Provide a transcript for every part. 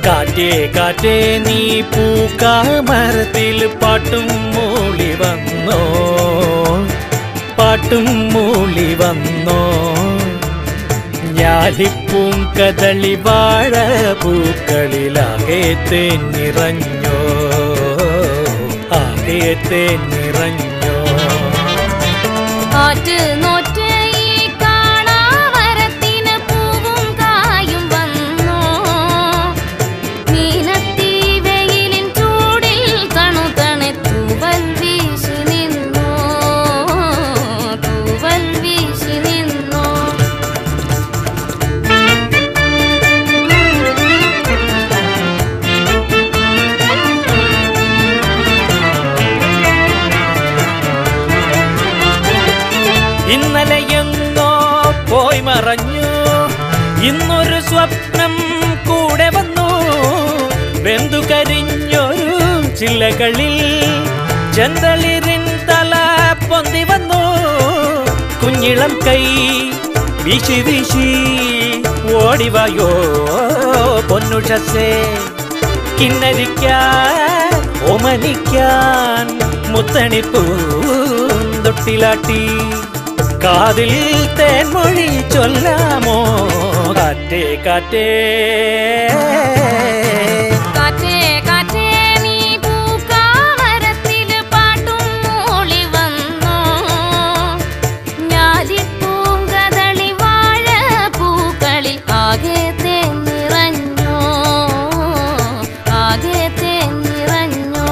കാറ്റേ കാറ്റേ നീ പൂക്കാമരത്തിൽ പാട്ടും മൂളി വന്നോ, പാട്ടും മൂളി വന്നോ. ഞാലിപ്പൂം കദളി വാഴ പൂക്കളിലാകെ തേൻ നിറഞ്ഞോ, ആകെ തേൻ നിറഞ്ഞോ. കാറ്റ് നോറ്റ് ഈ കാണാമരത്തിന് പൂവും കായും വന്നോ. മീനത്തി വെയിലിൻ ചൂടിൽ തണുതണെ തൂവൽ വീശി നിന്നോ, തൂവൽ വീശി നിന്നോ. ഇന്നലെയെങ്ങോ പോയി മറഞ്ഞു, ഇന്നൊരു സ്വപ്നം കൂടെ വന്നു. വെന്തു കരിഞ്ഞൊരു ചില്ലകളിൽ ചെന്തളിരിൻ തല പൊന്തി വന്നു. കുഞ്ഞിളം കൈ വീശി വീശി ഓടിവായോ പൊന്നുഷസേ. കിന്നരിക്കാൻ ഓമനിക്കാൻ മുത്തണിപ്പൂന്തൊട്ടിലാട്ടി കാതിൽ തേൻമൊഴി ചൊല്ലാമോ. കാറ്റേ കാറ്റേ കാറ്റേ കാറ്റേ നീ പൂക്കാമരത്തിൽ പാട്ടും മൂളി വന്നോ. ഞാലിപ്പൂം കദളി വാഴ പൂക്കളിൽ ആകെ തേൻ നിറഞ്ഞോ, ആകെ തേൻ നിറഞ്ഞോ.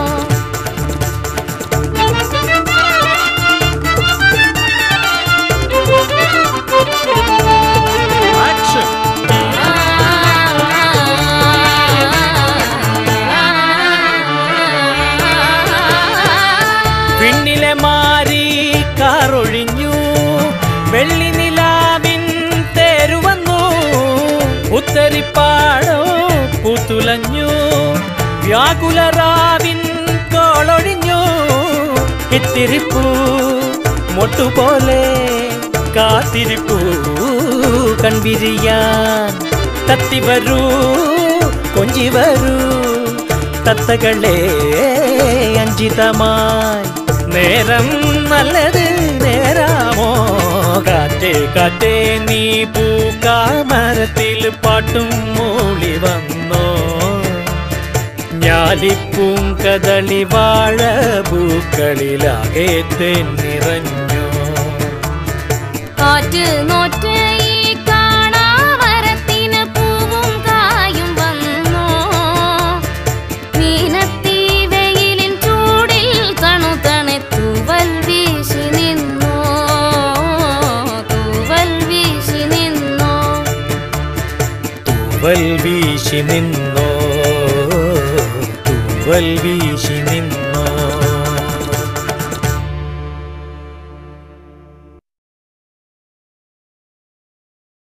പിന്നിലെ മാറി കാറൊഴിഞ്ഞു, വെള്ളി നിലാവിൻ തേരുവന്നു. ഉത്തരിപ്പാടോ പൂത്തുലഞ്ഞു, വ്യാകുലറാവിൻ കോളൊഴിഞ്ഞു. ഇത്തിരിപ്പൂ മൊട്ടുപോലെ കാത്തിരിപ്പൂ കൺവിരിയാൻ. തത്തിവരൂ കൊഞ്ചി വരൂ തത്തകളെ അഞ്ചിതമായി. നേരം നല്ലത് നേരാമോ. കാറ്റേ കാറ്റേ നീ പൂക്കാമരത്തിൽ പാട്ടും മൂളി വന്നോ. ഞാലിപ്പൂം കദളി വാഴ പൂക്കളിലാകെ തേൻ നിറഞ്ഞോ. കാറ്റ് നോറ്റ് ഈ കാണാമരത്തിന് പൂവും കായും വന്നോ. മീനത്തി വെയിലിൻ ചൂടിൽ തണുതണെ തൂവൽ വീശി നിന്നോ, തൂവൽ വീശി നിന്നോ. തൂവൽ വീശി നിന്നോ, തൂവൽ വീശി നിന്നോ.